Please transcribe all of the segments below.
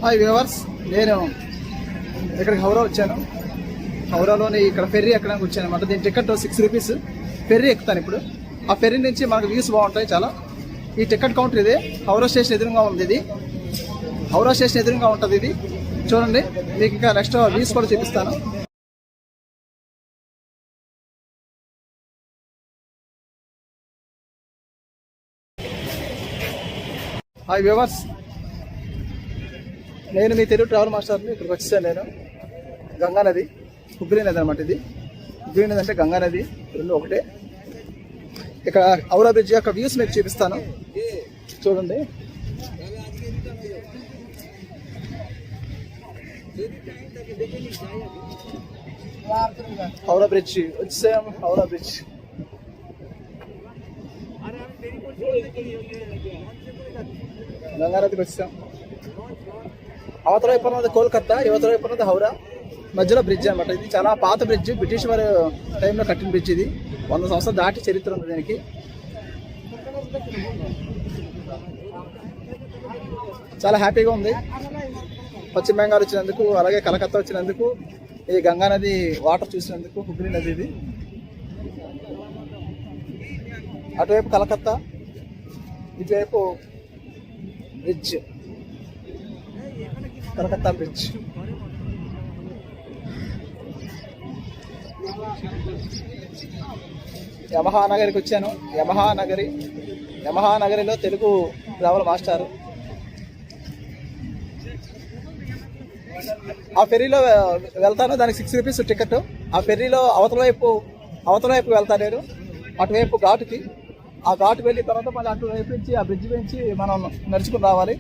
Hi viewers, నేను ఇక్కడికి హౌరా వచ్చాను. హౌరాలోని ఇక్కడ ఫెర్రీ ఎక్కడానికి వచ్చాను అనమాట. దీని టికెట్ 6 రూపీస్. ఫెర్రీ ఎక్కుతాను ఇప్పుడు. ఆ ఫెర్రీ నుంచి మనకు వ్యూస్ బాగుంటాయి చాలా. ఈ టికెట్ కౌంటర్ ఇదే. హౌరా స్టేషన్ ఎదురుగా ఉంది ఇది. హౌరా స్టేషన్ ఎదురుగా ఉంటుంది ఇది. చూడండి, మీకు ఇంకా నెక్స్ట్ వ్యూస్ కూడా చూపిస్తాను. హాయ్ వ్యూవర్స్, నేను మీ తెలుగు ట్రావెల్ మాస్టర్ని. ఇక్కడికి వచ్చేసాను నేను. గంగానది, హుగ్లీ నది అనమాట ఇది. హుగ్లీ నది అంటే గంగానది, రెండు ఒకటే. ఇక్కడ హౌరా బ్రిడ్జ్ యొక్క వ్యూస్ మీకు చూపిస్తాను, చూడండి. హౌరా బ్రిడ్జ్ వచ్చేసాం. హౌరా బ్రిడ్జ్ గంగానదికి వచ్చాం. అవతల వైపు ఉన్నది కోల్కత్తా, యువతల వైపు ఉన్నది హౌరా. మధ్యలో బ్రిడ్జ్ అనమాట. ఇది చాలా పాత బ్రిడ్జ్, బ్రిటిష్ వారి టైంలో కట్టిన బ్రిడ్జ్ ఇది. 100 సంవత్సరాలు దాటి చరిత్ర ఉంది దీనికి. చాలా హ్యాపీగా ఉంది. పశ్చిమ బెంగాల్ వచ్చినందుకు, అలాగే కలకత్తా వచ్చినందుకు, ఈ గంగానది వాటర్ చూసినందుకు. హుగ్లీ నది ఇది. అటువైపు కలకత్తా, ఇటువైపు బ్రిడ్జ్, కలకత్తా బ్రిడ్జ్. యమహానగరికి వచ్చాను. యమహానగరిలో తెలుగు ట్రావెల్ మాస్టర్. ఆ ఫెర్రీలో వెళ్తాను. దానికి 6 రూపీస్ టికెట్. ఆ ఫెర్రీలో అవతల వైపు వెళ్తాను నేను, అటువైపు ఘాటుకి. ఆ ఘాటుకు వెళ్ళిన తర్వాత మళ్ళీ అటువైపు నుంచి ఆ బ్రిడ్జ్ నుంచి మనం నడుచుకుని రావాలి.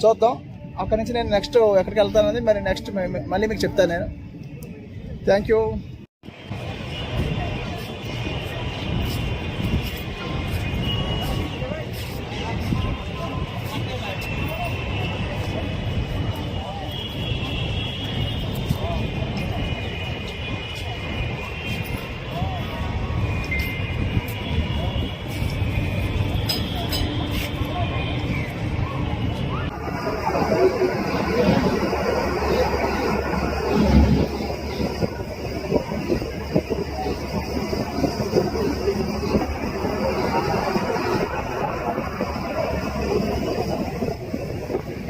చూద్దాం. అక్కడి నుంచి నేను నెక్స్ట్ ఎక్కడికి వెళ్తానని మరి నెక్స్ట్ మళ్ళీ మీకు చెప్తాను నేను. Thank you.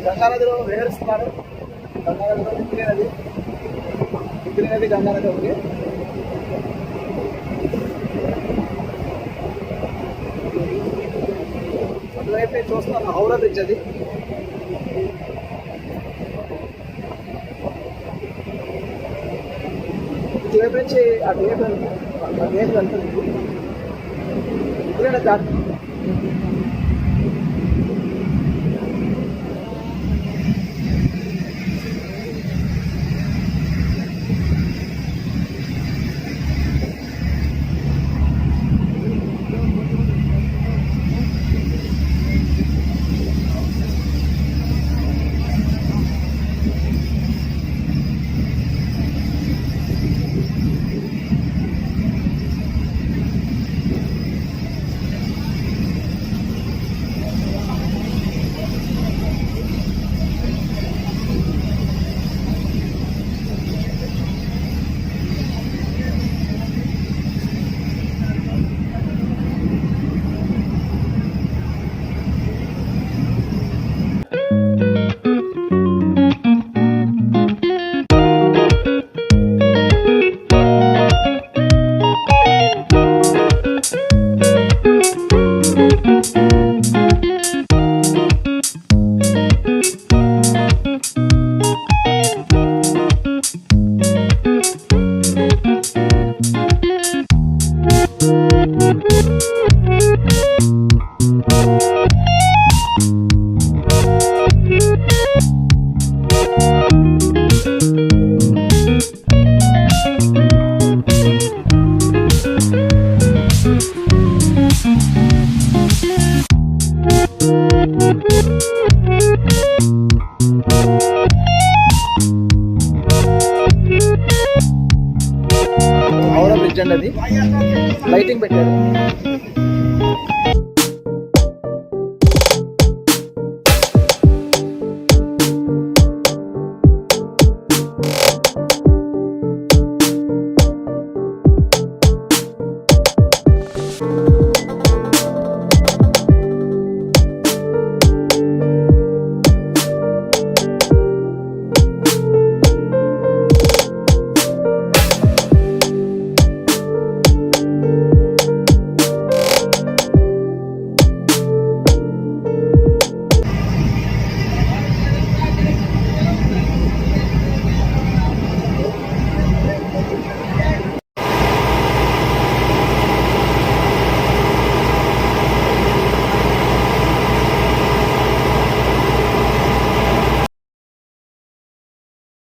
గంగానదిలో విహరిస్తున్నారు. గంగానదిలో హుగ్లీ నది గంగానది ఒకటి. అటువైపు చూస్తున్నాను హౌరా బ్రిడ్జ్ అది. ఇటువైపు నుంచి అటువైపు వెళ్తుంది. హుగ్లీ నది దాటి హౌరా బ్రిడ్జ్ అండి. అది లైటింగ్ పెట్టారు.